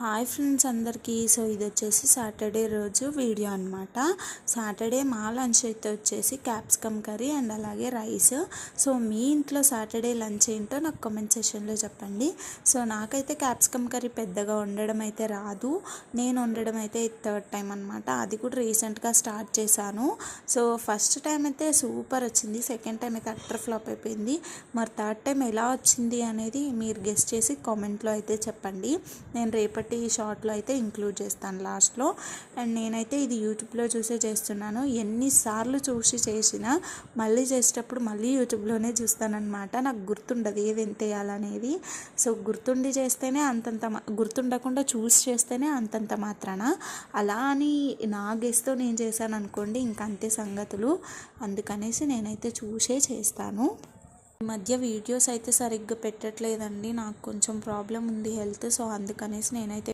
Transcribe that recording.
Hi friends అందరికీ. So ఇది వచ్చేసి సాటర్డే రోజు వీడియో అనమాట. సాటర్డే మా లంచ్ అయితే వచ్చేసి క్యాప్సికమ్ కర్రీ అండ్ అలాగే రైస్. సో మీ ఇంట్లో సాటర్డే లంచ్ ఏంటో నాకు కామెంట్ సెషన్లో చెప్పండి. సో నాకైతే క్యాప్సికమ్ కర్రీ పెద్దగా వండడం అయితే రాదు. నేను వండడం అయితే థర్డ్ టైం అనమాట. అది కూడా రీసెంట్గా స్టార్ట్ చేశాను. సో ఫస్ట్ టైం అయితే సూపర్ వచ్చింది, సెకండ్ టైం అయితే అట్టర్ ఫ్లాప్ అయిపోయింది. మరి థర్డ్ టైం ఎలా వచ్చింది అనేది మీరు గెస్ట్ చేసి కామెంట్లో అయితే చెప్పండి. నేను రేపటి ఈ షార్ట్లో అయితే ఇంక్లూడ్ చేస్తాను లాస్ట్లో. అండ్ నేనైతే ఇది యూట్యూబ్లో చూసే చేస్తున్నాను. ఎన్నిసార్లు చూసి చేసినా మళ్ళీ చేసేటప్పుడు మళ్ళీ యూట్యూబ్లోనే చూస్తానన్నమాట. నాకు గుర్తుండదు ఏది ఎంత వేయాలనేది. సో గుర్తుండి చేస్తేనే అంతంత, గుర్తుండకుండా చూసి చేస్తేనే అంతంత మాత్రాన. అలా అని నా గెస్ట్తో నేను చేశాను అనుకోండి, ఇంకంతే సంగతులు. అందుకనేసి నేనైతే చూసే చేస్తాను. ఈ మధ్య వీడియోస్ అయితే సరిగ్గా పెట్టట్లేదండి, నాకు కొంచెం ప్రాబ్లం ఉంది హెల్త్. సో అందుకనేసి నేనైతే